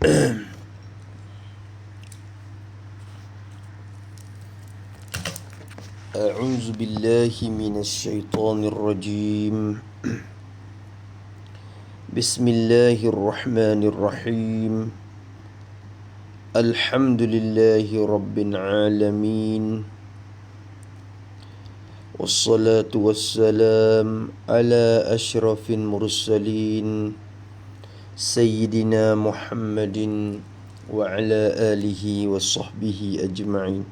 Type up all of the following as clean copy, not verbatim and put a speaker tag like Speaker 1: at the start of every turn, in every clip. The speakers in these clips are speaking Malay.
Speaker 1: أعوذ بالله من الشيطان الرجيم. بسم الله الرحمن الرحيم. الحمد لله رب العالمين، والصلاة والسلام على أشرف المرسلين سيدنا محمد وعلى آله وصحبه أجمعين.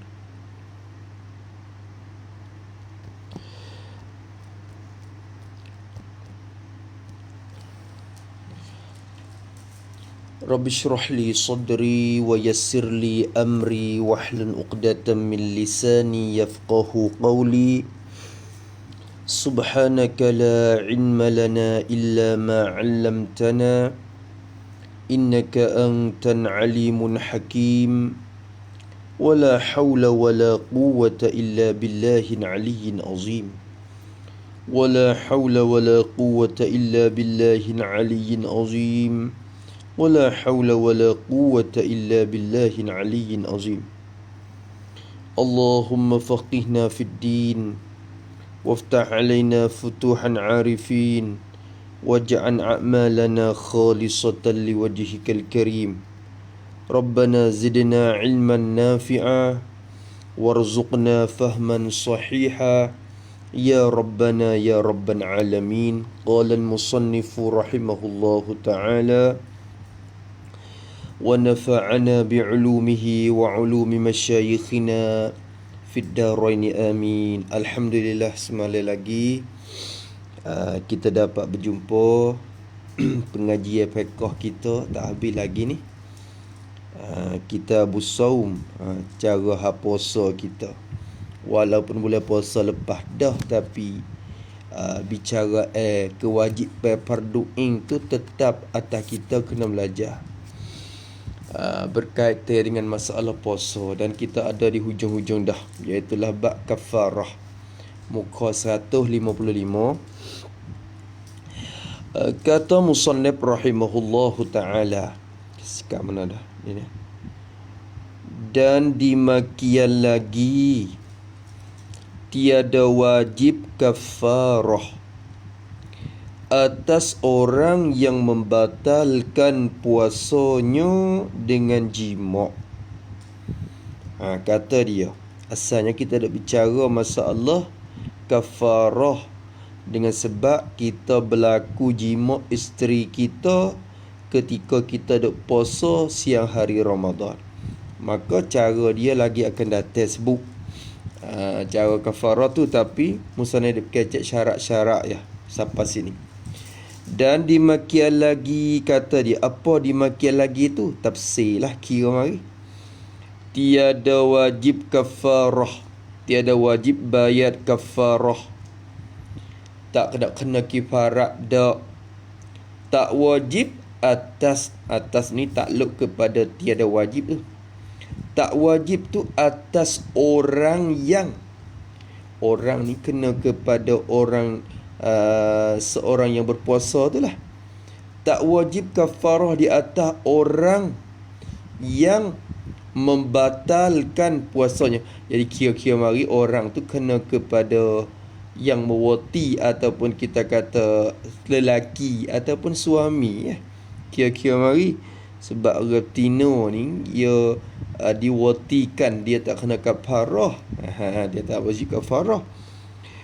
Speaker 1: رب اشرح لي صدري ويسر لي أمري واحلل عقدة من لساني يفقه قولي. سبحانك لا علم لنا إلا ما علمتنا إنك أنت العليم الحكيم. ولا حول ولا قوة إلا بالله العلي العظيم. ولا حول ولا قوة إلا بالله العلي العظيم. ولا حول ولا قوة إلا بالله العلي العظيم. اللهم فقهنا في الدين، وافتح علينا فتوح عارفين، واجعل أعمالنا خالصة لوجهك الكريم. ربنا زدنا علما نافعا، وارزقنا فهما صحيحا، يا ربنا يا رب العالمين. قال المصنف رحمه الله تعالى: ونفعنا بعلومه وعلوم مشايخنا في الدارين آمين. Alhamdulillah, semalam lagi kita dapat berjumpa. Pengajian fiqh kita tak habis lagi ni. Kitab Saum, cara puasa kita. Walaupun bulan puasa lepas dah, tapi bicara kewajipan fardu ain tu tetap atas kita kena belajar. Berkaitan dengan masalah puasa, dan kita ada di hujung-hujung dah, iaitu bab kafarah, muka 155. Kata musannif rahimahullahu ta'ala, sekat mana dah ini? Dan demikian lagi, tiada wajib kafarah atas orang yang membatalkan puasanya dengan jima'. Kata dia, asalnya kita nak bicara masalah kafarah dengan sebab kita berlaku jima' isteri kita ketika kita duk puasa siang hari Ramadan. Maka cara dia lagi akan datang sebut cara kafarah tu, tapi musnah dia kecek syarat-syarat ya sampai sini. Dan demikian lagi, kata dia, apa demikian lagi tu? Tafsir lah kira mari. Tiada wajib kafarah, tiada wajib bayar kafarah. Tak kena kifarat dak. Tak wajib atas ni takluk kepada tiada wajib tu. Tak wajib tu atas orang yang, orang ni kena kepada orang seorang yang berpuasa tu lah. Tak wajib kafarah di atas orang yang membatalkan puasanya. Jadi kira-kira mari orang tu kena kepada yang mewati, ataupun kita kata lelaki ataupun suami ya. Kira-kira mari, sebab retina ni dia diwatikan, dia tak kena kafarah. Dia tak wajib kafarah.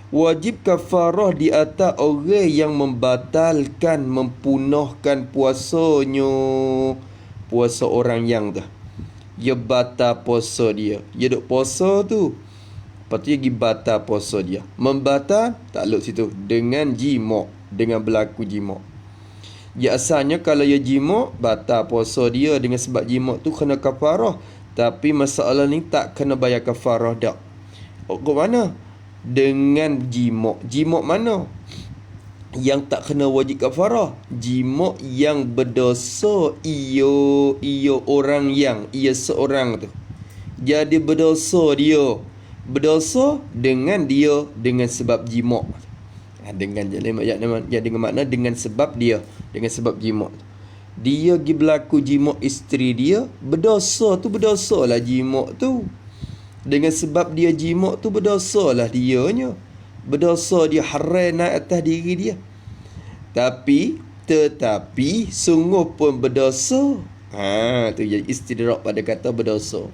Speaker 1: Wajib kafarah di atas orang yang membatalkan, mempunahkan puasanya. Puasa orang yang tu, dia batal puasa dia. Dia duk puasa tu, lepas tu dia pergi batal puasa dia. Membatal, takluk situ, dengan jima', dengan berlaku jima'. Ya asalnya kalau dia jima', batal puasa dia dengan sebab jima' tu kena kafarah. Tapi masalah ni tak kena bayar kafarah dak. Kok mana? Dengan jima'. Jima' mana yang tak kena wajib kafarah? Jima' yang berdosa ia orang yang, ia seorang tu. Jadi berdosa dia. Berdosa dengan dia, dengan sebab jima'. Dengan makna dengan sebab dia, dengan sebab jima'. dia pergi berlaku jima' isteri dia, berdosa tu berdosalah jima' tu. Dengan sebab dia jima' tu berdosalah dianya. Berdosa dia haram naik atas diri dia. Tetapi sungguh pun berdosa. Tu jadi istidrak pada kata berdosa.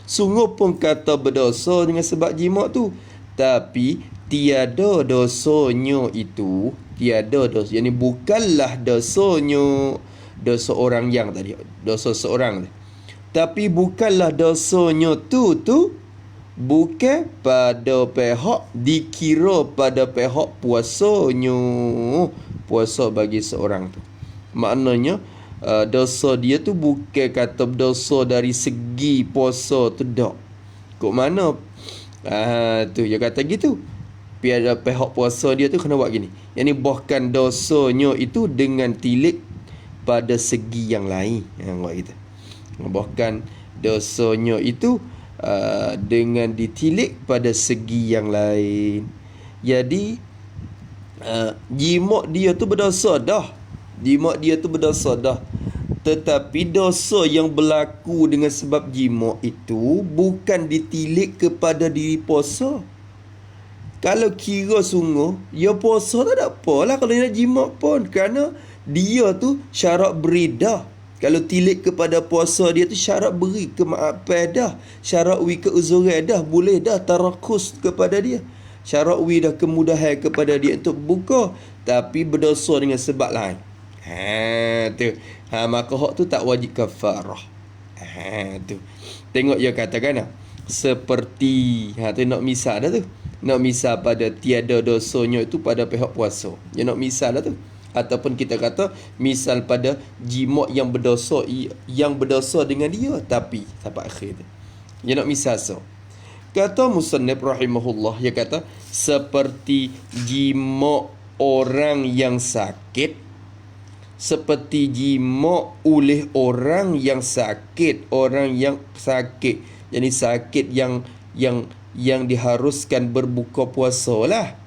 Speaker 1: Sungguh pun kata berdosa dengan sebab jima' tu. Tapi tiada dosanya itu. Tiada dosa. Yang ni bukanlah dosanya dosa orang yang tadi. Dosa seorang. Tapi bukanlah dosanya tu bukan pada pihak, dikira pada pihak puasanya. Puasa bagi seorang tu. Maknanya dosa dia tu bukan kata dosa dari segi puasa tu dak. Kok mana? Tu dia kata gitu. Pada pihak puasa dia tu kena buat gini. Yang ni bahkan dosanya itu dengan tilik pada segi yang lain. Buat gitu. Bahkan dosanya itu dengan ditilik pada segi yang lain. Jadi jima' dia tu berdosa dah. Jima' dia tu berdosa dah. Tetapi dosa yang berlaku dengan sebab jima' itu bukan ditilik kepada diri puasa. Kalau kira sungguh, ya puasa tak ada apalah kalau nak jima' pun. Kerana dia tu syarat beridah. Kalau tilik kepada puasa dia tu syarat beri kemaafan dah. Syarat wi keuzuran dah. Boleh dah tarakus kepada dia. Syarat wi dah kemudahan kepada dia untuk buka. Tapi berdosa dengan sebab lain. Tu. Maka hak tu tak wajib kafarah. Tu. Tengok dia katakan seperti tu nak misal dah tu. Nak misal pada tiada dosanya itu pada pihak puasa. Dia nak misal dah tu. Ataupun kita kata misal pada jima' yang berdosa dengan dia tapi sampai akhir tu. Dia nak misal so. Kata musannif rahimahullah, dia kata seperti jima' orang yang sakit, seperti jima' oleh orang yang sakit, jadi sakit yang diharuskan berbuka puasa lah.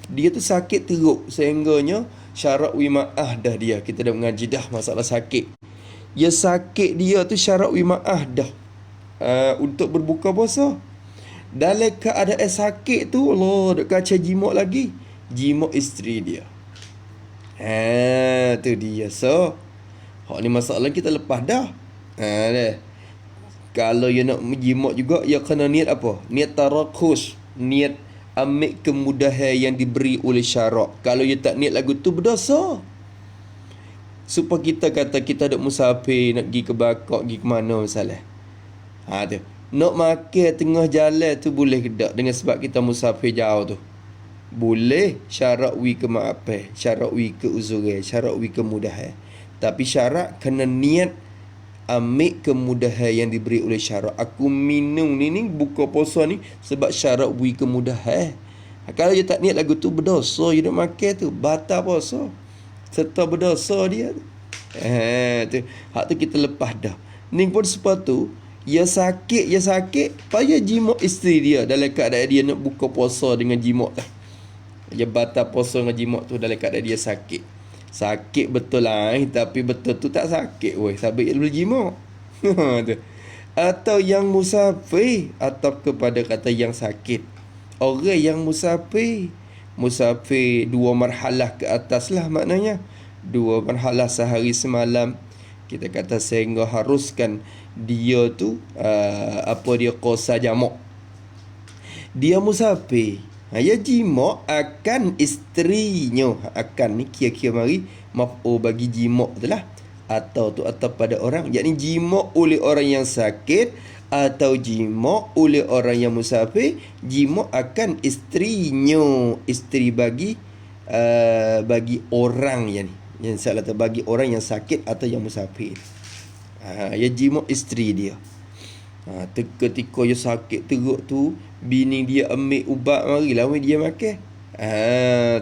Speaker 1: Dia tu sakit teruk sehingganya syarat wima'ah dah dia. Kita dah mengaji dah masalah sakit. Ya sakit dia tu syarat wima'ah dah untuk berbuka puasa. Dalam keadaan sakit tu Allah duk kacau jima' lagi. Jima' isteri dia. Tu dia. So hak ni masalah kita lepas dah. Dah. Kalau you nak jima' juga, ya kena niat apa? Niat tarakus. Niat ambil kemudahan yang diberi oleh syarak. Kalau you tak niat lagu tu berdosa. Supaya kita kata kita duk musafir, nak pergi ke Bakak, pergi ke mana misalnya. Tu. Nak makan tengah jalan tu boleh ke tak? Dengan sebab kita musafir jauh tu. Boleh. Syarat wi kemaafan. Syarat wi keuzuran. Syarat wi kemudahan. Tapi syarat kena niat ambil kemudahan yang diberi oleh syarak. Aku minum ni buka puasa ni sebab syarak beri kemudahan. Kalau dia tak niat lagu tu berdosa, dia nak makan tu batal puasa. Serta berdosa dia tu. Tu. Hak tu kita lepas dah. Ni pun sepatu ya sakit payah jima' isteri dia dalam keadaan dia nak buka puasa dengan jima' tu. Dia batal puasa dengan jima' tu dalam keadaan dia sakit. Sakit betul lah tapi betul tu tak sakit sabit dia boleh jima'. Atau yang musafir, atau kepada kata yang sakit. Orang yang musafir dua marhalah ke atas lah maknanya. Dua marhalah sehari semalam. Kita kata sehingga haruskan dia tu dia qasa jamak. Dia musafir. Ya jima' akan isterinya. Akan ni kira-kira mari maf'ul bagi jima' tu lah. Atau pada orang. Yakni jima' oleh orang yang sakit atau jima' oleh orang yang musafir. Jima' akan isterinya. Isteri bagi orang yang ni. Yang saya kata bagi orang yang sakit atau yang musafir. Ya jima' isteri dia. Ketika dia sakit teruk tu, bini dia ambil ubat marilah dia makan.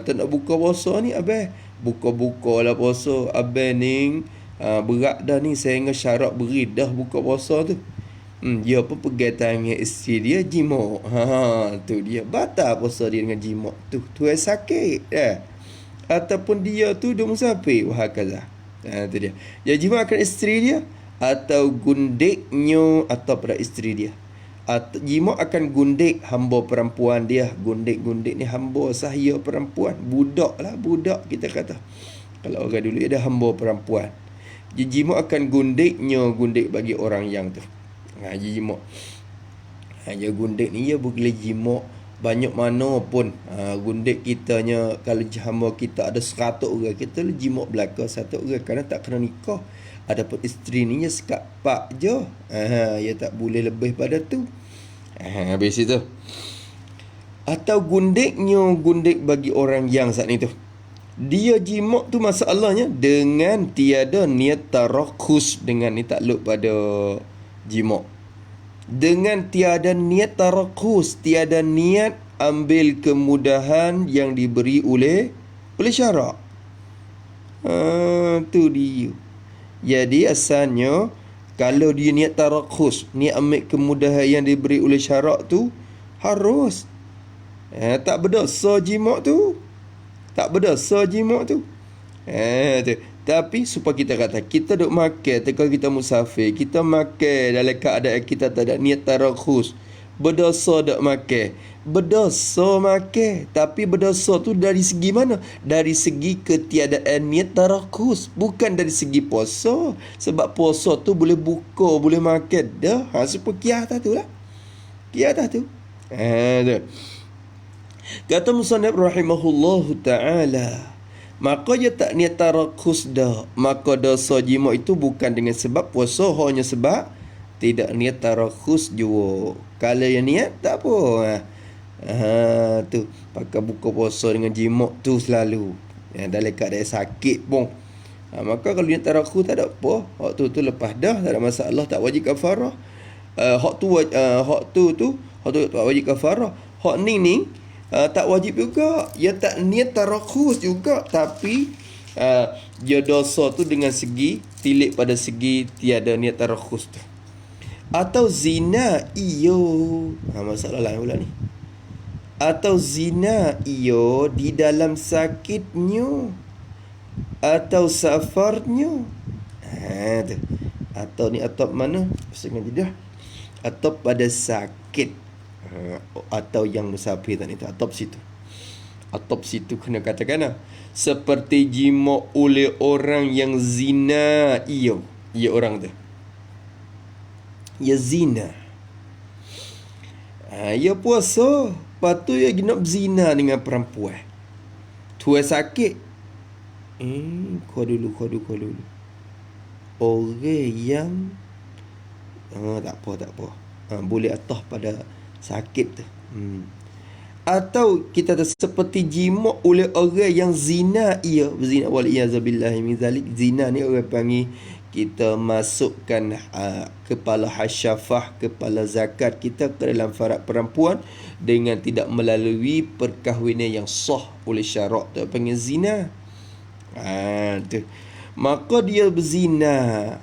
Speaker 1: Tak nak buka puasa ni abang. Buka-buka lah puasa. Abang ni berat dah ni sehingga syarat beri dah buka puasa tu. Dia pun pegang tangan isteri dia jima'. Tu dia batal puasa dia dengan jima' tu. Tu yang sakit. Ataupun dia tu dia musafir. Wahakalah. Itu dia. Dia jima akan isteri dia atau gundiknya atau pada isteri dia. Atau jima akan gundik hamba perempuan dia. Gundik-gundik ni hamba sahaya perempuan. Budak lah, budak kita kata. Kalau orang dulu ada hamba perempuan. Jima akan gundiknya, gundik bagi orang yang tu. Jima. Dia gundik ni dia boleh jima banyak mana pun. Gundik kitanya, kalau hamba kita ada 100 orang, kita jima belaka 1 orang kerana tak kena nikah. Adapun isteri ni dia sekat pak je. Dia tak boleh lebih pada tu. Habis itu. Atau gundiknya, gundik bagi orang yang saat ni tu. Dia jima tu masalahnya dengan tiada niat tarakhus. Dengan ni takluk pada jima. Dengan tiada niat tarakhus, tiada niat ambil kemudahan yang diberi oleh syarak. Tu dia. Jadi asalnya kalau dia niat tarakhus, niat ambil kemudahan yang diberi oleh syarak tu harus. Tak berdosa jima tu. Tak berdosa jima tu. Tu. Tapi supaya kita kata kita duk makan, kalau kita musafir, kita makan dalam keadaan kita tak ada niat tarakhus. Berdosa duk makan. Berdosa makan, tapi berdosa tu dari segi mana? Dari segi ketiadaan niat tarakhus, bukan dari segi puasa. Sebab puasa tu boleh buka, boleh makan dah. Supaya kiah tak tu lah. Kiah tak tu. Tu. Kata musannif rahimahullahu ta'ala, maka dia tak niat tarakhus dah. Maka dosa jima itu bukan dengan sebab puasa, hanya sebab tidak niat tarakhus jua. Kalau yang niat tak apa. Tu pakai buka puasa dengan jima tu selalu. Dalam keadaan sakit pun. Maka kalau niat tarakhus tak ada apa. Hak tu lepas dah, tak ada masalah, tak wajib kafarah. Hak tu tak wajib kafarah. Hak ni tak wajib juga. Dia tak niat tarakhus juga, tapi dia dosa tu dengan segi tilik pada segi tiada niat tarakhus tu. Atau zina masalah lain pula ni. Atau zina di dalam sakitnya atau safarnya. Tu. Atau ni atau mana? Setengah jedah. Atau pada sakit. Atau yang musafir tadi tu, atop situ. Atop situ kena katakan seperti jima oleh orang yang zina. Ia orang tu. Ia zina. Ia puasa, patut ia nak zina dengan perempuan. Tua sakit. Kau dulu. Orang yang tak apa. Boleh atah pada sakit tu. Atau kita seperti jima oleh orang yang zina. Zina waliyazabillahi min zalik. Zina ni orang panggil, kita masukkan kepala hasyafah, kepala zakat kita ke dalam farad perempuan dengan tidak melalui perkahwinan yang sah oleh syarak, tu panggil zina. Tu. Maka dia berzina.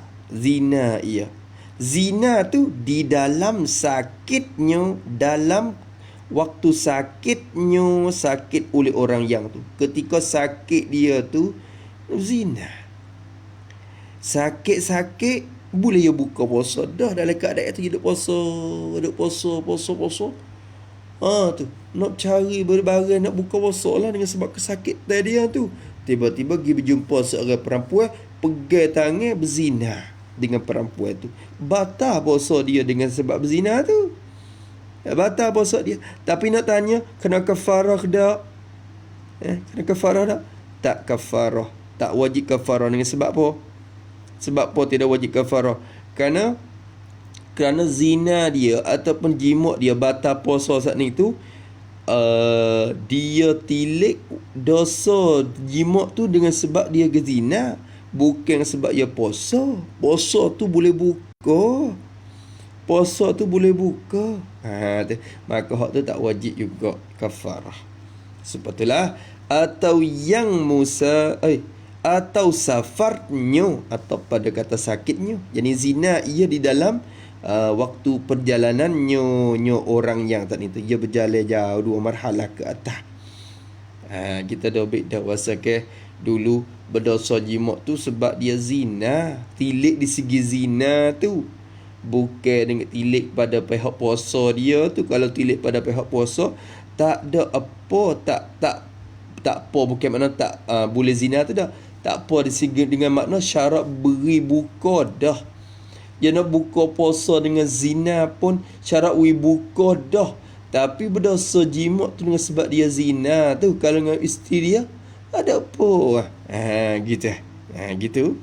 Speaker 1: Zina tu di dalam sakitnya, dalam waktu sakitnya, sakit oleh orang yang tu. Ketika sakit dia tu zina. Sakit boleh dia buka puasa dah dalam keadaan tu dia duk puasa. Tu nak cari barang nak buka puasa lah dengan sebab kesakitan dia tu. Tiba-tiba pergi berjumpa seorang perempuan, pegang tangan berzina dengan perempuan tu. Batal puasa dia dengan sebab berzina tu. Batal puasa dia. Tapi nak tanya, kena kafarah tak? Kena kafarah tak? Tak kafarah. Tak wajib kafarah dengan sebab apa? Sebab apa tidak wajib kafarah? Kerana zina dia ataupun jima dia batal puasa saat ni tu, dia tilik dosa jima tu dengan sebab dia gezina, bukan sebab dia puasa. Puasa tu boleh buka. Maka hak tu tak wajib juga kafarah. Sebab atau yang atau safarnya, atau pada kata sakitnya. Jadi zina ia di dalam waktu perjalanannya orang yang tadi tu, dia berjalan jauh 2 marhalah ke atas. Kita dah ambil dah pasal dulu berdosa jimat tu sebab dia zina. Tilik di segi zina tu. Bukan dengan tilik pada pihak puasa dia tu. Kalau tilik pada pihak puasa, tak ada apa, tak apa, bukan makna tak boleh zina tu dah. Tak apa di segi dengan makna syarat beri buka dah. Dia nak buka puasa dengan zina pun syarat buka dah. Tapi berdosa jimat tu dengan sebab dia zina tu. Kalau dengan isteri dia, ada apa? Gitu. Gitu.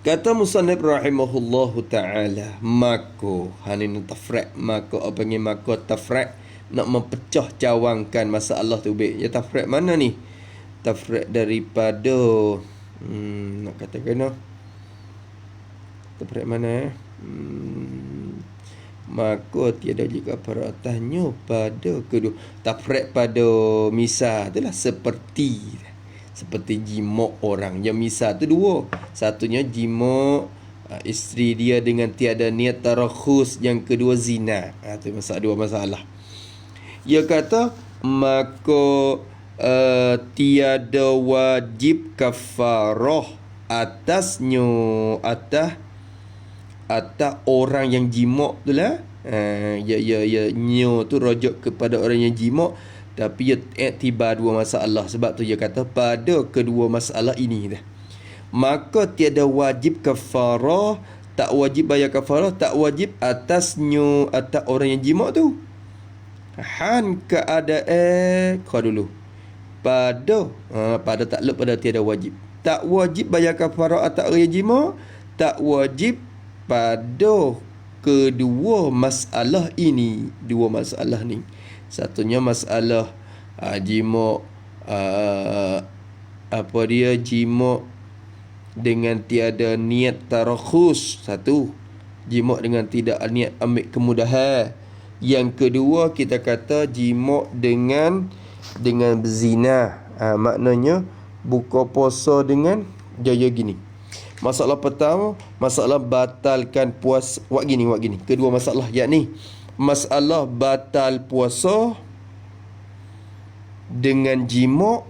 Speaker 1: Kata musannif rahimahullahu ta'ala, mako, hanin tafraq, mako apa panggil mako tafraq, nak mempecah cawangkan masalah tu baik. Ya tafraq mana ni? Tafraq daripada nak katakan tafraq mana maka tiada juga peratannya pada kedua. Tafraq pada misal itulah seperti jimat orang. Yang misal tu dua. Satunya jimat isteri dia dengan tiada niat tarakhus, yang kedua zina. Tu dua masalah. Dia kata maka tiada wajib kafarah atasnya atas orang yang jimat tu lah. Nyo tu rujuk kepada orang yang jimat, tapi ia iktibar dua masalah. Sebab tu dia kata pada kedua masalah ini dah, maka tiada wajib kafarah, tak wajib bayar kafarah, tak wajib atasnya atas orang yang jimat tu. Han keadaan kau dulu pada takluk pada tiada wajib. Tak wajib bayar kafarah atas orang yang jimat, tak wajib pada kedua masalah ini. Dua masalah ni, satunya masalah jimat jimat dengan tiada niat tarakhus. Satu, jimat dengan tidak niat ambil kemudahan. Yang kedua kita kata jimat dengan berzina. Maknanya buka puasa dengan jaya gini. Masalah pertama, masalah batalkan puasa. Wak gini. Kedua masalah, yakni masalah batal puasa dengan jimat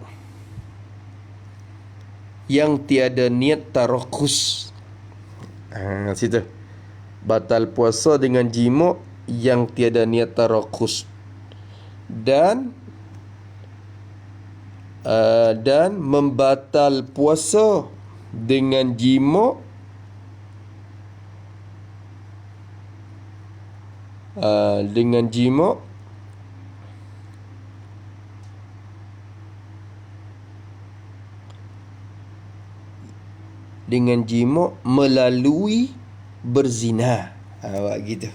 Speaker 1: yang tiada niat tarakhus. Situ. Batal puasa dengan jimat yang tiada niat tarakhus. Dan membatal puasa dengan jimat melalui berzina. Gitu.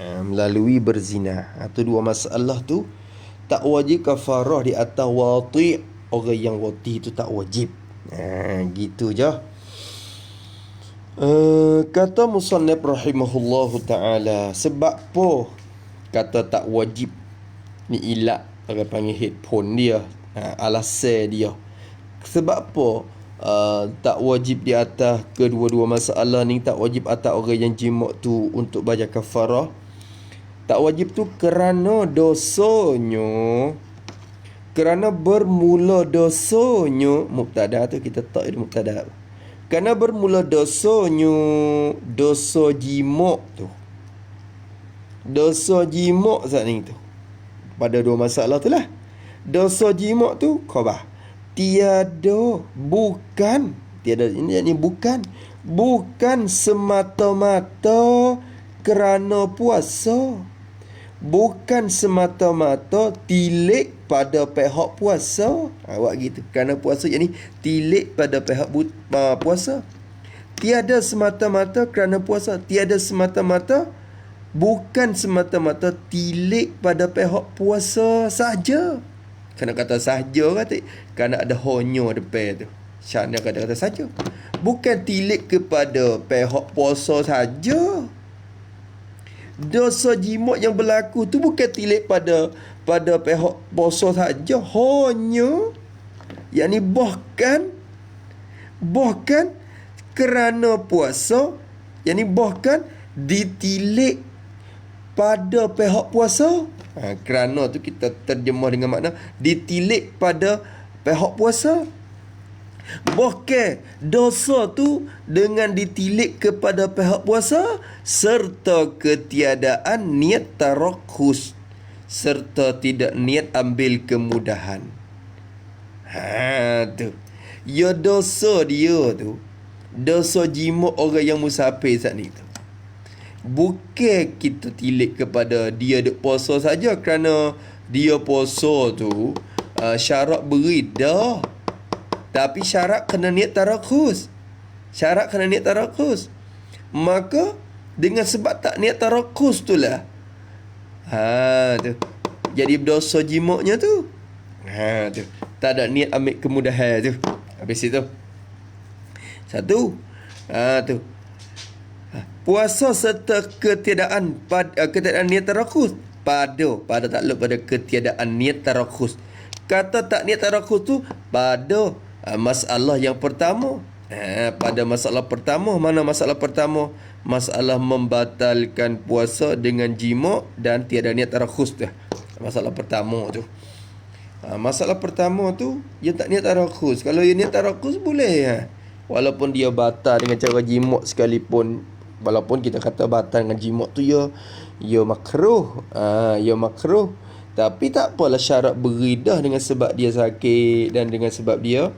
Speaker 1: Melalui berzina. Tu dua masalah tu tak wajib kafarah di atas wati'. Orang yang wati tu tak wajib. Gitu je. Kata musannif rahimahullahu ta'ala, sebab apa kata tak wajib ni? Ilat orang panggil headphone dia, alasan dia. Sebab apa tak wajib di atas kedua-dua masalah ni? Tak wajib atas orang yang jimat tu untuk bayar kafarah. Tak wajib tu kerana dosanya, kerana bermula dosanya. Mubtada tu kita tak ada mubtada. Kerana bermula dosanya dosa jimat tu. Dosa jimat saat ni tu. Pada dua masalah tu lah. Dosa jimat tu khabar. Bukan semata-mata kerana puasa. Bukan semata-mata tilik pada pihak puasa. Awak gitu. Kerana puasa jadi tilik pada pihak puasa. Tiada semata-mata kerana puasa. Tiada semata-mata, bukan semata-mata tilik pada pihak puasa saja. Kena kata saja kata. Kerana ada honyo depan tu. Syarnya kata saja. Bukan tilik kepada pihak puasa saja. Dosa jimat yang berlaku tu bukan tilik pada pihak puasa saja. Hanya, yakni bahkan kerana puasa, yakni bahkan ditilik pada pihak puasa. Kerana tu kita terjemah dengan makna ditilik pada pihak puasa. Bukan dosa tu dengan ditilik kepada pihak puasa serta ketiadaan niat tarakhus serta tidak niat ambil kemudahan. Tu. Ya dosa dia tu, dosa jima orang yang musafir saat ni tu. Bukan kita tilik kepada dia duk puasa saja kerana dia puasa tu syarat beri dah. Tapi syarat kena niat tarakhus. Syarat kena niat tarakhus. Maka dengan sebab tak niat tarakhus tu lah. Tu. Jadi berdosa jimaknya tu. Tu. Tak ada niat ambil kemudahan tu. Habis itu. Satu. Tu. Puasa serta ketiadaan niat tarakhus. Pada takluk pada ketiadaan niat tarakhus. Kata tak niat tarakhus tu pada masalah yang pertama. Pada masalah pertama, mana masalah pertama? Masalah membatalkan puasa dengan jima dan tiada niat tarakhus tu. Masalah pertama tu. Masalah pertama tu dia tak niat tarakhus. Kalau dia niat tarakhus boleh. Walaupun dia batal dengan cara jima sekalipun, walaupun kita kata batal dengan jima tu ya makruh. Ya makruh. Tapi tak apalah syarat beridah dengan sebab dia sakit dan dengan sebab dia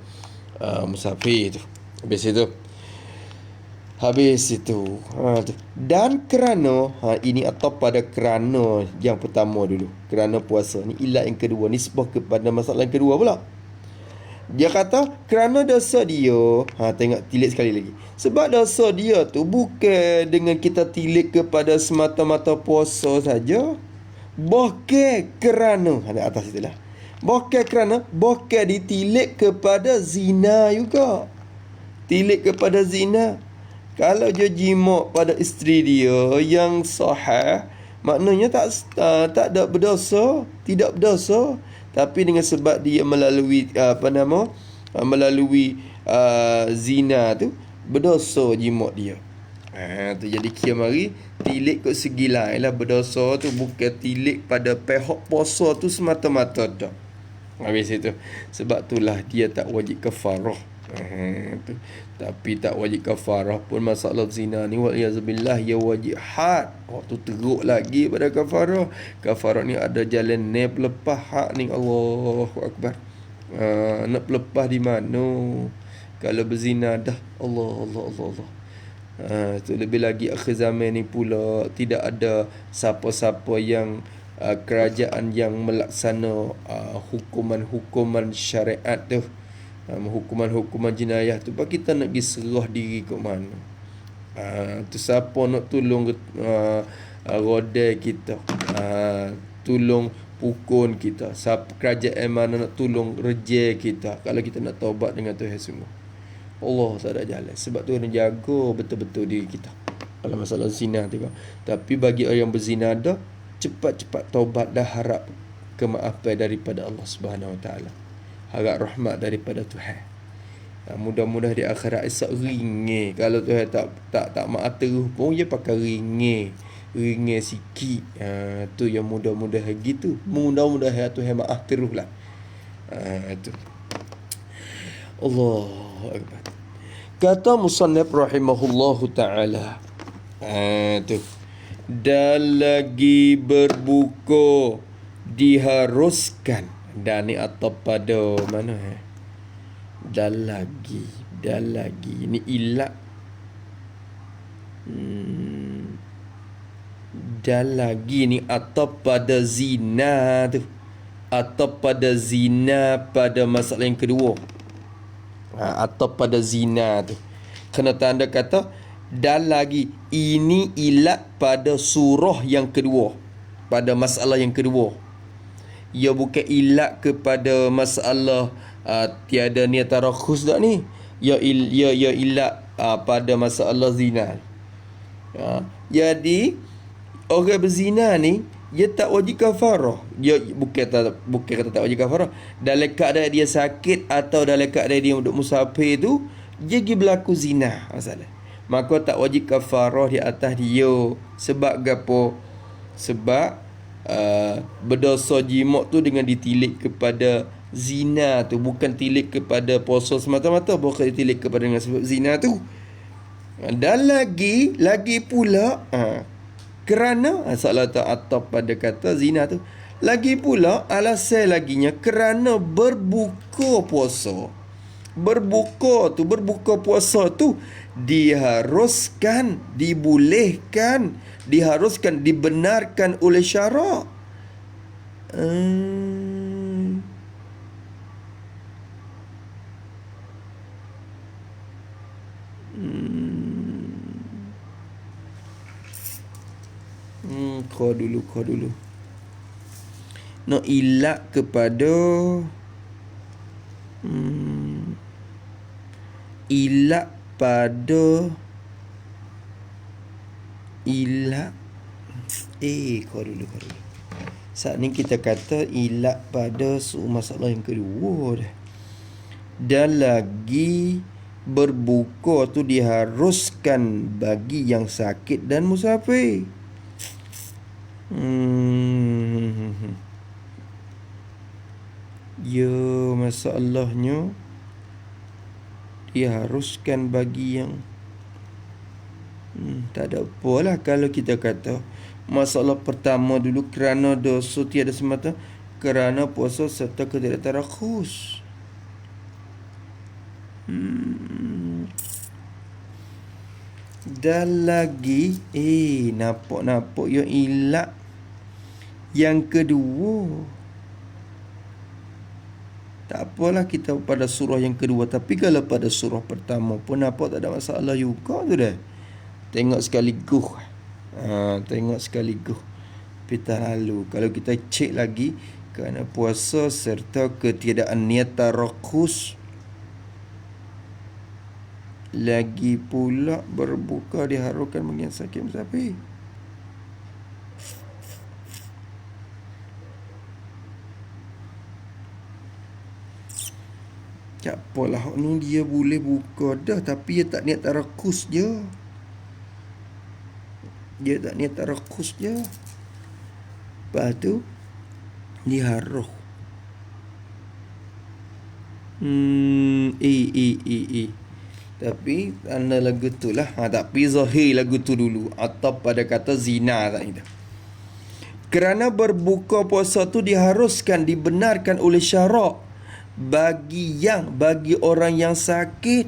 Speaker 1: musafir tu. Habis itu. Dan kerana ini atau pada kerana yang pertama dulu. Kerana puasa ni ilat yang kedua. Nisbah kepada masalah yang kedua pula. Dia kata kerana dosa dia. Tengok tilik sekali lagi. Sebab dosa dia tu bukan dengan kita tilik kepada semata-mata puasa saja. Bukan kerana atas itulah. Bukan kerana ditilik kepada zina juga. Tilik kepada zina. Kalau dia jima pada isteri dia yang sahih, maknanya tak ada berdosa, tidak berdosa. Tapi dengan sebab dia melalui zina tu, berdosa jima dia. Tu jadi kiamari tilik kot segi lain lah. Berdosa tu bukan tilik pada pihak puasa tu semata-mata dah. Habis itu. Sebab itulah dia tak wajib kafarah. Tapi tak wajib kafarah pun masalah zina ni waliyazubillah ya wajib had. Waktu teruk lagi pada kafarah. Kafarah ni ada jalan ni pelepah hak ni. Allahu Akbar. Nak pelepah di mana? Kalau berzina dah Allah. Tu lebih lagi akhir zaman ni pula tidak ada siapa-siapa yang kerajaan yang melaksana hukuman-hukuman syariat tu, hukuman-hukuman jenayah tu. Pak kita nak pergi serah diri ke mana? Tu siapa nak tolong roda kita, tolong pukul kita? Siapa kerajaan mana nak tolong rejek kita kalau kita nak taubat dengan Tuhan sungguh? Allah tak ada jalan. Sebab tu kena jaga betul-betul diri kita kalau masalah zina tu. Tapi bagi orang yang berzina dah, cepat-cepat taubat dah, harap kemaafan daripada Allah Subhanahu Wa Taala, harap rahmat daripada Tuhan. Mudah-mudah di akhirat esok ringgit. Kalau Tuhan tak maaf terus pun dia pakai ringgit sikit. Tu yang mudah-mudahan gitu. Mudah-mudahan Tuhan maaf teruslah. Tu Allahu Akbar. Kata musannaf rahimahullahu ta'ala, tu dan lagi berbuka diharuskan. Dan ni atau pada mana? Dan lagi ni ilat. Dan lagi ni atau pada zina tu, atau pada zina pada masalah yang kedua. Atau pada zina tu kena tanda kata dan lagi. Ini ilat pada surah yang kedua, pada masalah yang kedua. Ia bukan ilat kepada masalah tiada niat tarakhus dak ni. Ya ilat pada masalah zina. Jadi orang berzina ni dia tak wajib kafarah. Dia bukan kata tak wajib kafarah. Dalam keadaan dia sakit atau dalam keadaan dia duduk musafir tu, dia pergi berlaku zina masalah. Maka tak wajib kafarah di atas dia. Sebab gapo? Sebab berdosa jimat tu dengan ditilik kepada zina tu, bukan tilik kepada puasa semata-mata, bukan ditilik kepada dengan sebab zina tu. Dan lagi pula kerana salah atap pada kata zina tu, lagi pula alasan laginya kerana berbuka puasa. Berbuka puasa tu diharuskan, dibolehkan, diharuskan, dibenarkan oleh syarak. Kau dulu. Nak ilak kepada ilak pada ilak kau dulu. Saat ni kita kata ilak pada masalah yang kedua dah. Dan lagi berbuka tu diharuskan bagi yang sakit dan musafir. Ya, masalahnya diharuskan bagi yang tak ada apalah kalau kita kata masalah pertama dulu kerana dosa tiada semata, kerana puasa serta ketidaktarakhus. Dan lagi nampak yang ilak yang kedua. Tak apalah kita pada surah yang kedua, tapi kalau pada surah pertama pun nampak tak ada masalah juga tu dah. Tengok sekaligus. Tengok sekaligus. Kita lalu kalau kita cek lagi, kerana puasa serta ketiadaan niat tarakhus, lagi pula berbuka diharuskan bagi yang sakit musafir. Tak apalah, ni dia boleh buka dah, tapi dia tak niat tarakhus je. Lepas tu dia haruh. Tapi anda lagu tu lah. Tapi zahir lagu tu dulu, atau pada kata zina tak itu. Kerana berbuka puasa tu diharuskan, dibenarkan oleh syarak bagi orang yang sakit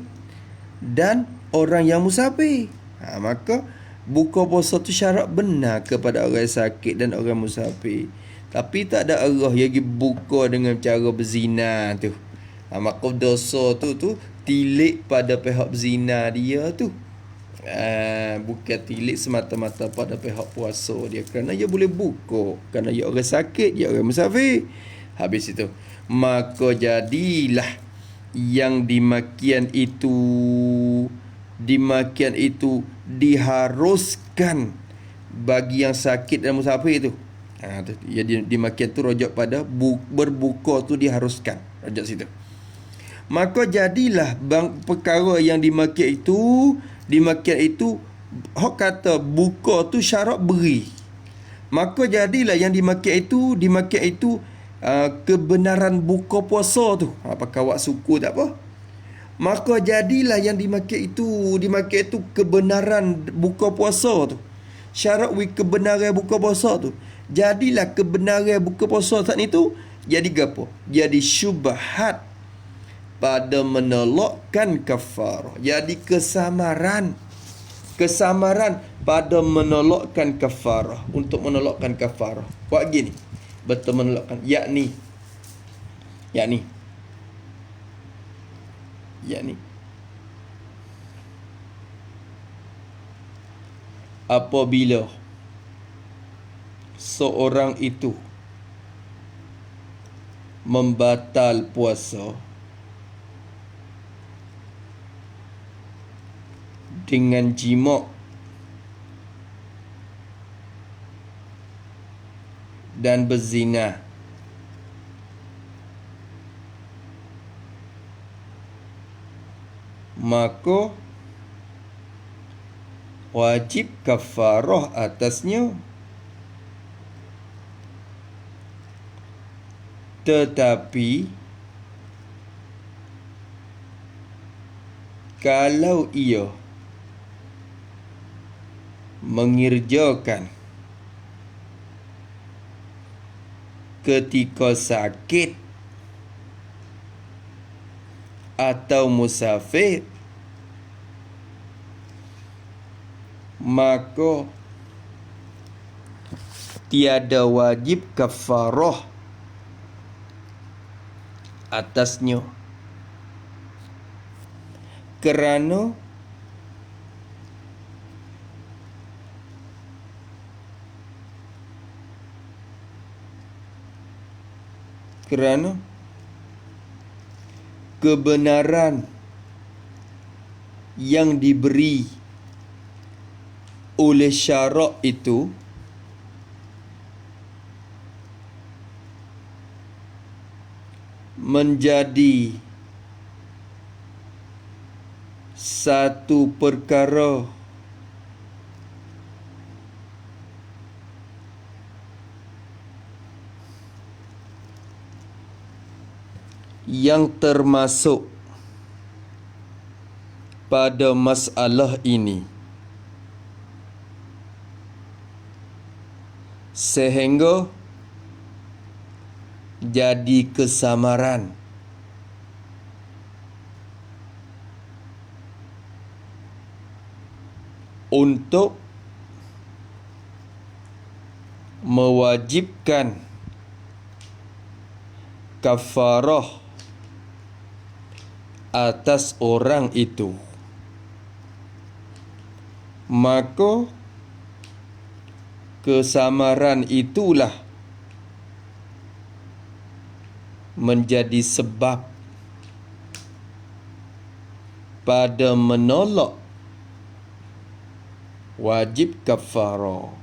Speaker 1: dan orang yang musafir. Maka buka puasa tu syarat benar kepada orang sakit dan orang musafir. Tapi tak ada arah yang buka dengan cara berzina tu. Maka dosa tu tilik pada pihak zina dia tu. Bukan tilik semata-mata pada pihak puasa dia, kerana dia boleh buka, kerana dia orang sakit, dia orang musafir. Habis itu, maka jadilah yang demikian itu diharuskan bagi yang sakit dan musafir itu. Ya, demikian tu rojak pada berbuka tu diharuskan, rojak situ. Maka jadilah perkara yang demikian itu hak kata buka tu syarat beri. Maka jadilah yang demikian itu kebenaran buka puasa tu. Pakai awak suku tak apa. Maka jadilah yang demikian itu kebenaran buka puasa tu. Syarat kebenaran buka puasa tu. Jadilah kebenaran buka puasa saat itu jadi gapo? Jadi syubhat pada menolakkan kafarah. Jadi kesamaran pada menolakkan kafarah, untuk menolakkan kafarah. Buat gini. Betul menolakkan, yakni apabila seorang itu membatal puasa dengan jima' dan berzina, maka wajib kafarah atasnya. Tetapi kalau ia mengerjakan ketika sakit atau musafir, maka tiada wajib kafarah atasnya, kerana kebenaran yang diberi oleh syarak itu menjadi satu perkara yang termasuk pada masalah ini, sehingga jadi kesamaran untuk mewajibkan kafarah atas orang itu, maka kesamaran itulah menjadi sebab pada menolak wajib kafarah.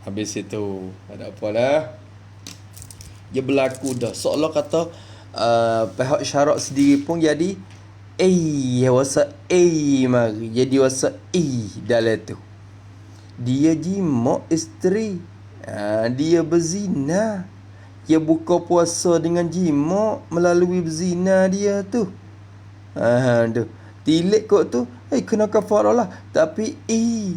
Speaker 1: Habis itu ada apa dah? Dia berlaku dah. Seolah kata pihak syarak sendiri pun jadi wasa mari. Jadi wasa dalam tu. Dia jima isteri. Dia berzina. Dia buka puasa dengan jima melalui berzina dia tu. Tu. Tilik kot tu. Kena kafarah lah. Tapi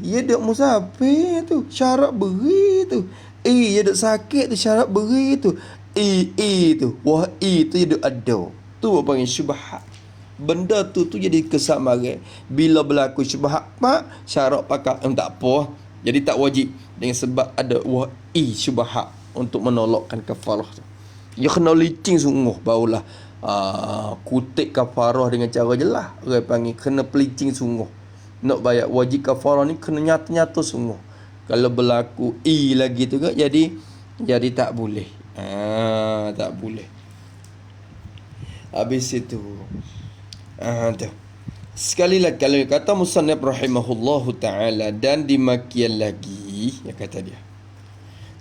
Speaker 1: dia duk musafir tu. Syarat beri tu. Dia duk sakit tu. Syarat beri tu. Tu. Wah tu dia duk ada. Tu panggil syubhat. Benda tu jadi kesamaran. Bila berlaku syubhat mak, syarat pakai tak apa. Jadi tak wajib. Dengan sebab ada wah syubhat untuk menolakkan kafarah tu. Dia kena licin sungguh barulah kutip kafarah dengan cara jelas. Orang panggil kena pelicing sungguh. Nak bayar wajib kafarah ni kena nyata-nyata sungguh. Kalau berlaku lagi tu kan jadi tak boleh. Tak boleh. Habis itu tu. Sekali lagi kalau kata musannaf rahimahullahu taala dan dimakian lagi, ya kata dia,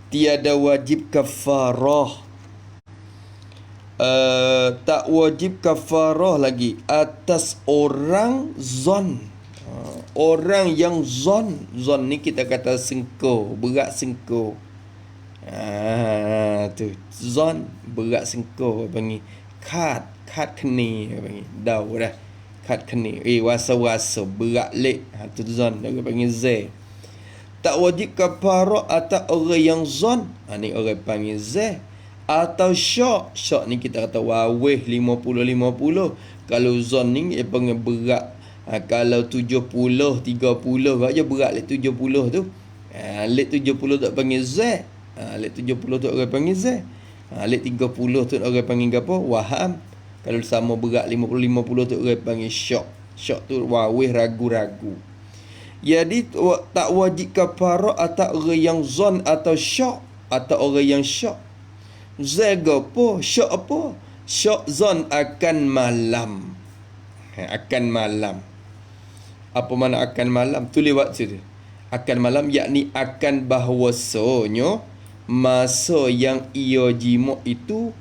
Speaker 1: tiada wajib kafarah, tak wajib kafarah lagi atas orang zon. Orang yang zon ni kita kata sengko, berat sengko. Tu zon berat sengko panggil kad keni panggil dah kad keni wasa-wasa berat lek. Tu zon dia panggil z. Tak wajib kafarah atas orang yang zon, ni orang panggil z. Atau syak ni kita kata wawih 50-50. Kalau zon ni dia panggil berat. Kalau 70-30 aja berat lek 70 tu. Lek 70 tak panggil z. Lek 70 tu orang panggil z. Lek 30 tu orang panggil apa? Waham. Kalau sama berat 50-50 tu orang panggil syak. Syak tu wawih ragu-ragu. Jadi tak wajib kafarah atas orang yang zon atau syak atau orang yang syak. Zaga apa? Syak apa? Syak zon akan malam. Akan malam. Apa makna akan malam? Tulis waktu tu. Akan malam yakni akan bahawasanya masa yang ia jima itu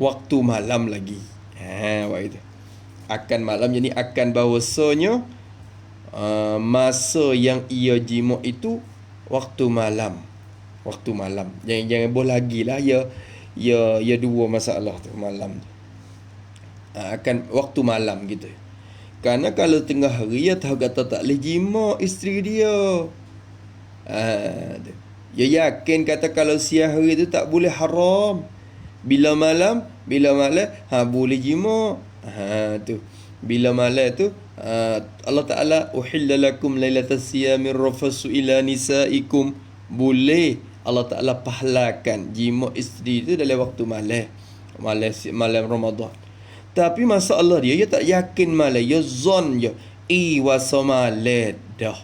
Speaker 1: waktu malam lagi. Waktu itu. Akan malam jadi akan bahawasanya masa yang ia jima itu waktu malam. Waktu malam. Jangan boleh lagi lah ya. ya dua masalah tu malam tu. Akan waktu malam gitu. Kerana kalau tengah hari, dia tahu kata tak boleh jima isteri dia. Tu. Dia yakin kata kalau siang hari tu tak boleh haram. Bila malam, boleh jima. Tu. Bila malam tu, Allah Ta'ala uhilla lakum lailatas siyamir rafasu ila nisaikum. Boleh Allah Ta'ala pahlakan jima isteri tu dalam waktu malam Ramadan. Tapi masalah dia tak yakin malam, dia zon je. Wasa malam dah.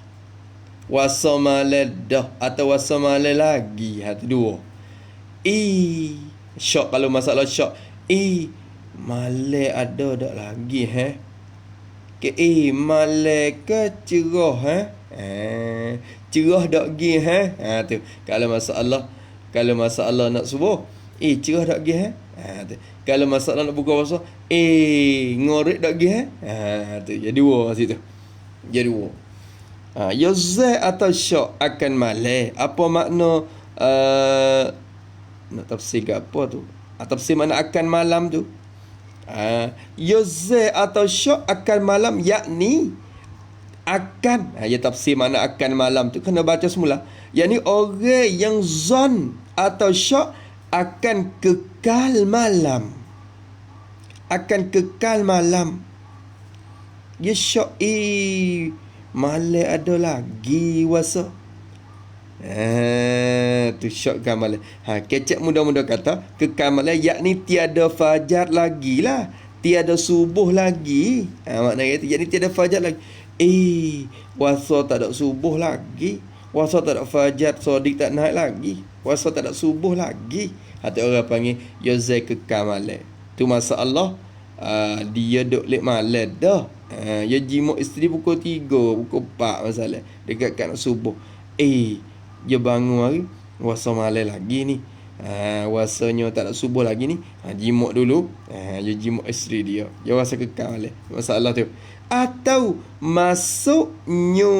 Speaker 1: Wasa malam dah atau wasa malam lagi. Tu dua. Syok kalau masalah syok. Malam ada tak lagi malam ke cerah cerah tak gi tu. Kalau masalah nak subuh, cerah tak gi tu. Kalau masalah nak buka puasa, ngorek tak gi tu. Jadi dua situ. Jadi dua. Yazai atau syak akan malam. Apa makna nak tafsir ke apa tu? Tafsir makna akan malam tu. Yazai atau syak akan malam, yakni akan. Ya tafsir makna akan malam tu kena baca semula. Yakni orang yang zon atau syak akan kekal malam. Akan kekal malam. Dia syak malam ada lagi wasa. Tu syak kekal malam. Kecek mudah-mudah kata kekal malam yakni tiada fajar lagi lah. Tiada subuh lagi. Maknanya itu yakni tiada fajar lagi. Wasa tak ada subuh lagi. Wasa tak ada fajar sodik tak naik lagi. Wasa tak ada subuh lagi. Hati orang panggil yazai kekal malam. Tu masalah dia duk lek malam dah. Ya jima isteri pukul 3, pukul 4 masalah. Dekat kat subuh. Dia bangun hari wasa malam lagi ni. Wasanya tak ada subuh lagi ni. Jima dulu. Dia jima isteri dia. Dia wasa kekal malam. Masalah tu. Atau masuknya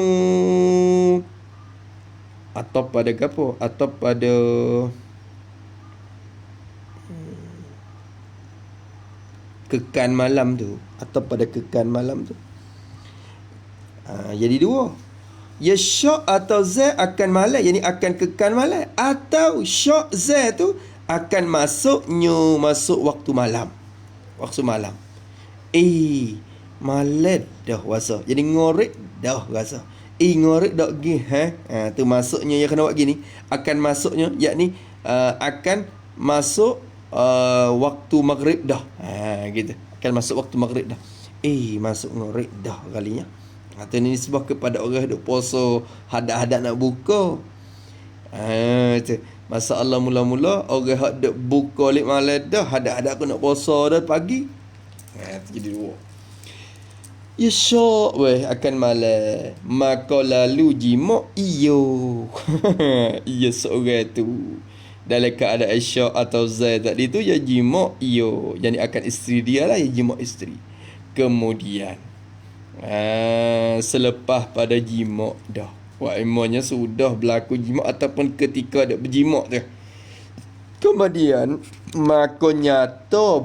Speaker 1: atau pada gapo? Atau pada kekan malam tu, atau pada kekan malam tu. Jadi dua. Ya syak atau zai akan malam, yakni akan kekan malam, atau syak zai tu akan masuk waktu malam. Waktu malam. Malam dah wasa. Jadi ngorek dah rasa. Ngorek dak gi tu masuknya yang kena buat gini. Akan masuknya yakni akan masuk waktu maghrib dah. Gitu. Akan masuk waktu maghrib dah. Masuk ngorek dah kalinya. Tu ni nisbah kepada orang duk puasa hadap-hadap nak buka. Tu. Masalah mula-mula orang hak duk buka lek malam dah, hadap-hadap aku nak puasa dah pagi. Jadi dua. Ya syok akan malam. Maka lalu jima iya seorang tu. Dalam keadaan syak atau zai tadi tu, ya jima yani akan isteri dia lah, ya jima isteri. Kemudian selepas pada jima dah, imanya sudah berlaku jima ataupun ketika ada berjima tu, kemudian maka nyata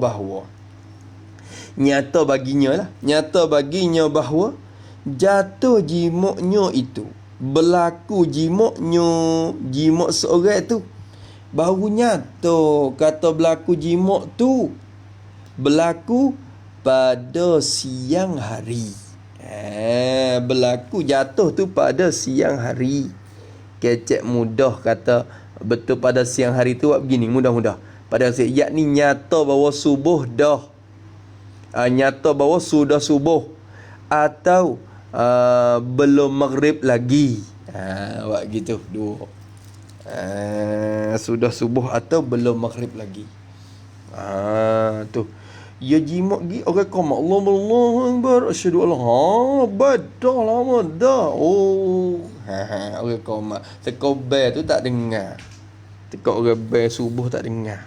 Speaker 1: baginya bahawa jatuh jimuknya itu, berlaku jimuk seorang tu, baru nyata kata berlaku jimuk tu berlaku pada siang hari. Berlaku jatuh tu pada siang hari. Kecek mudah kata betul pada siang hari tu buat begini, mudah-mudah. Pada yakni nyata bahawa subuh dah. Nyata bahawa sudah subuh atau belum maghrib lagi. Buat gitu dua. Sudah subuh atau belum maghrib lagi. Tu. Ya jimat gi orang qama Allahu akbar asyhadu Allah badah lama dah. Orang qama tekobel tu tak dengar. Tekok orang bel subuh tak dengar.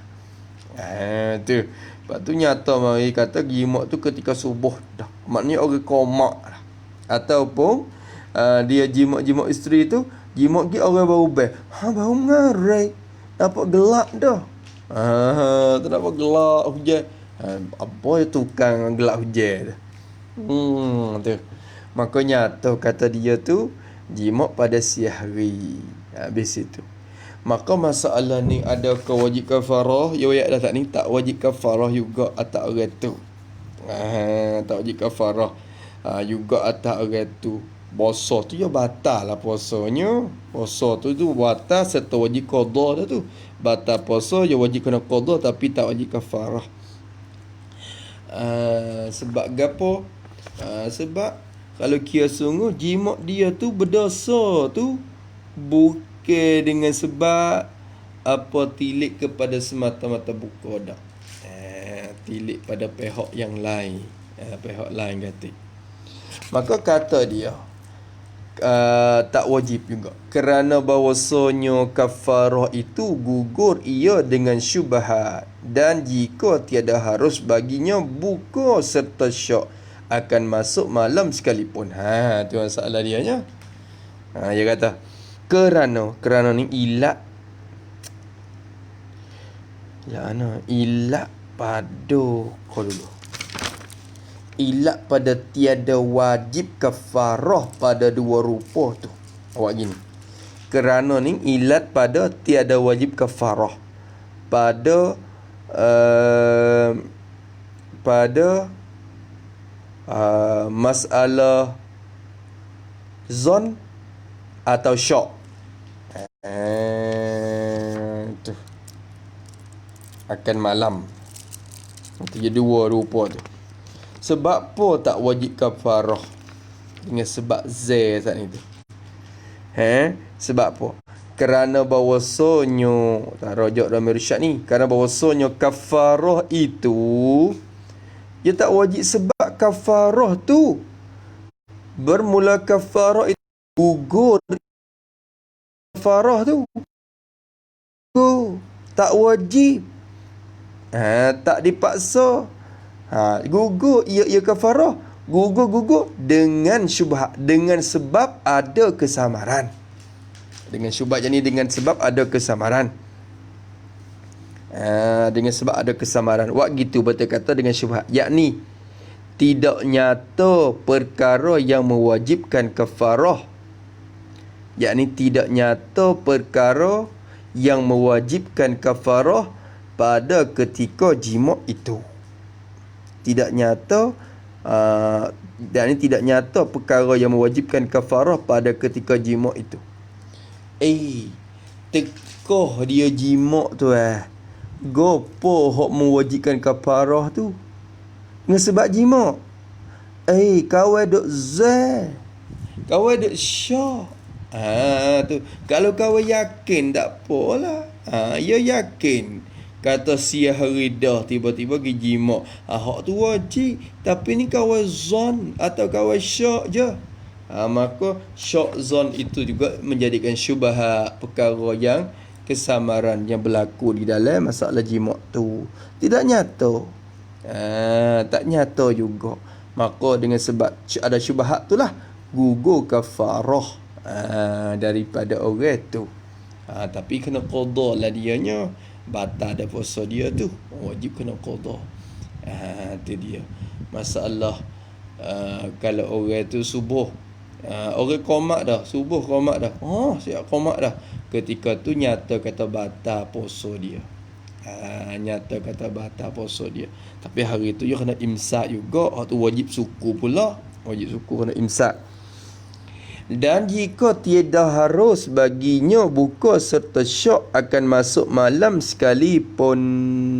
Speaker 1: Tu. Lepas tu nyata mari kata jimat tu ketika subuh dah. Maknanya orang qama lah. Ataupun dia jimat isteri tu, jimat gi orang baru bel. Baru mengarai. Dapat gelap dah. Tak apa gelak hujan. Apa ya tukang gelak hujan tu? Tu. Makanya tu kata dia tu jimat pada siang hari. Habis itu. Maka masalah ni adakah wajib kafarah? Ya dah tak ni tak wajib kafarah juga atas orang tu. Tak wajib kafarah. Juga atas orang tu. Puasa tu ya batal lah puasanya. Puasa tu batal serta wajib qada dah tu. Batal puasa ya wajib kena qada tapi tak wajib kafarah. Sebab gapo? Sebab kalau kira sungguh jimat dia tu berdosa tu bukan dengan sebab apa tilik kepada semata-mata buka dak. Tilik pada pihak yang lain. Pihak lain kata. Maka kata dia tak wajib juga kerana bahawasanya kafarah itu gugur ia dengan syubhat dan jika tiada harus baginya buka serta syak akan masuk malam sekalipun. Tu masalah dia nya. Dia kata kerana ni ilat pada dulu. Ilat pada tiada wajib kafarah pada dua rupa tu. Awak gini. Kerana ni ilat pada tiada wajib kafarah pada masalah zon atau syak. Tu akan malam. Itu jadi dua rupa tu. Sebab apa tak wajib kafarah? Dengan sebab Z saat ni tu. Sebab apa? Kerana bahawasanya tak rojak dalam irsyad ni, kerana bahawasanya kafarah itu dia tak wajib sebab kafarah tu bermula kafarah itu gugur kafarah tu. Tak wajib. Tak dipaksa. Gugur ia kafarah. Gugur dengan syubhat, dengan sebab ada kesamaran. Dengan syubhat jadi dengan sebab ada kesamaran. Dengan sebab ada kesamaran. Wak gitu betul kata dengan syubhat, yakni tidak nyata perkara yang mewajibkan kafarah. Yakni tidak nyata perkara yang mewajibkan kafarah pada ketika jimat itu. Tidak nyata dan ini tidak nyata perkara yang mewajibkan kafarah pada ketika jimat itu. Tekoh dia jimat tu gopo hok mewajibkan kafarah tu dengan sebab jimat. Kawan duk zai, kawan duk syak. Tu kalau kawan yakin tak apalah. Ya yakin kata siang hari dah tiba-tiba pergi jimat. Hak tu wajib. Tapi ni kawan zon atau kawan syak je. Maka syak zon itu juga menjadikan syubhat perkara yang kesamaran yang berlaku di dalam masalah jimat tu. Tidak nyata. Tak nyata juga. Maka dengan sebab ada syubhat tu lah gugur kafarah daripada orang tu. Tapi kena qada lah dianya. Batal dah puasa dia tu, wajib kena qada. Tu dia masalah. Kalau orang tu subuh, orang qomat dah, subuh qomat dah, siap qomat dah, ketika tu nyata kata batal puasa dia. Nyata kata batal puasa dia, tapi hari tu dia kena imsak juga. Tu wajib suku pula, wajib suku kena imsak. Dan jika tiada harus baginya buka serta syak akan masuk malam sekalipun,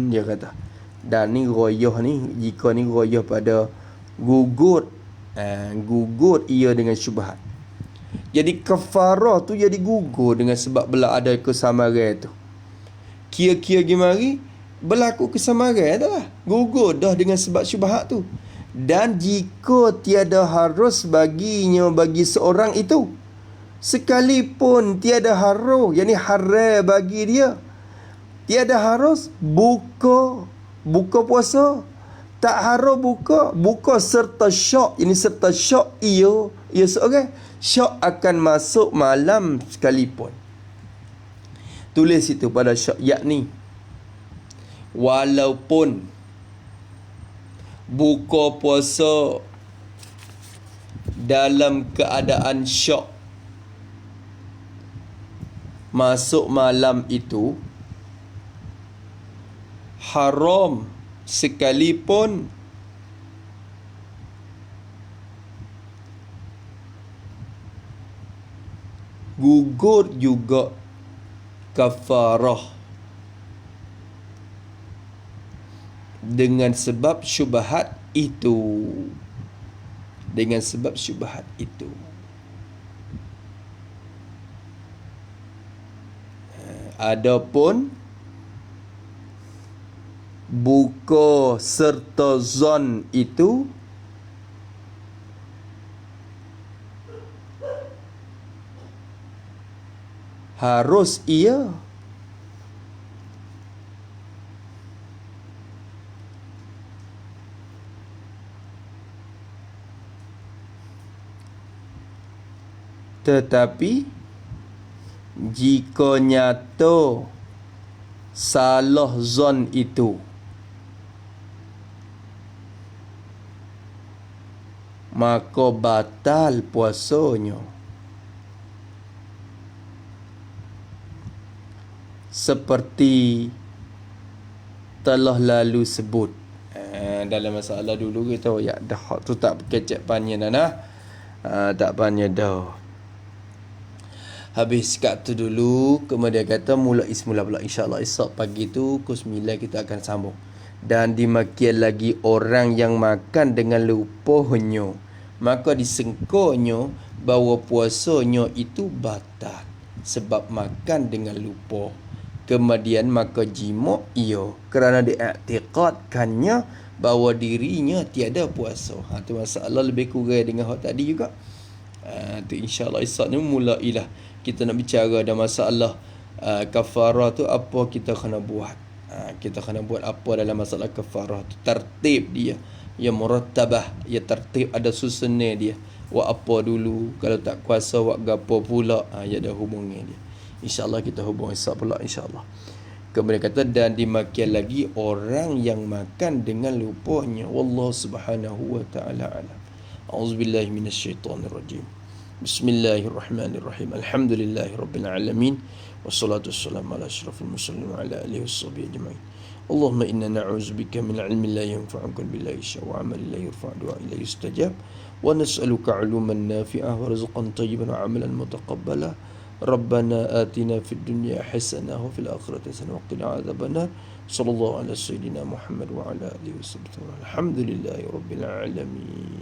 Speaker 1: dia kata. Dan ni royah ni, jika ni royah pada gugur ia dengan syubhat. Jadi kafarah tu jadi gugur dengan sebab belah ada kesamaran tu. Kira-kira gimari berlaku kesamaran dah lah. Gugur dah dengan sebab syubhat tu. Dan jika tiada harus baginya bagi seorang itu, sekalipun tiada harus, yakni haram bagi dia, tiada harus buka puasa, tak harus buka serta syak, ini serta syak ia seorang syak akan masuk malam sekalipun. Tulis itu pada syak, yakni walaupun buka puasa dalam keadaan syok masuk malam itu haram sekalipun gugur juga kafarah dengan sebab syubhat itu. Dengan sebab syubhat itu. Adapun buka serta zon itu harus ia tetapi jika nyata salah zon itu maka batal puasanya. Seperti telah lalu sebut dalam masalah dulu kita ya dah tu tak kecek panjang dah tak panjang dah. Habis kat tu dulu, kemudian kata mulai semula pula insya-Allah esok pagi tu pukul 9 kita akan sambung. Dan dimakian lagi orang yang makan dengan lupanya, maka disengkonya bahawa puasanya itu batal sebab makan dengan lupa. Kemudian maka jima ia kerana diiktikadkannya bahawa dirinya tiada puasa. Tu masalah lebih kurang dengan hak tadi juga. Tu insya-Allah esok ni mulailah kita nak bicara ada masalah kafarah tu apa kita kena buat. Kita kena buat apa dalam masalah kafarah tu. Tertib dia. Ya murattabah. Ya tertib ada susunnya dia. Buat apa dulu. Kalau tak kuasa buat gapo pula. Ya ada hubungnya dia. InsyaAllah kita hubung esok pula insyaAllah. Kemudian kata dan dimakian lagi orang yang makan dengan lupanya. Wallahu subhanahu wa ta'ala alam. A'udzubillahi minasyaitanirrajim. Bismillahirrahmanirrahim. Alhamdulillahi rabbil alamin. Wassalatu wassalamu ala asyrafil mursalin wa ala alihi washabihi ajma'in. Allahumma inna na'udzubika min ilmin la yanfa'u billahi syai'a wa 'amalin la yurfa'u du'a ila yustajab wa nas'aluka 'uluman nafi'ah wa rizqan thayyiban wa 'amalan mutaqabbala. Rabbana atina fid dunya hasanah wa fil akhirati hasanah wa qina adzabannar. Sallallahu ala sayyidina Muhammad wa ala alihi wasallam. Alhamdulillahi rabbil alamin.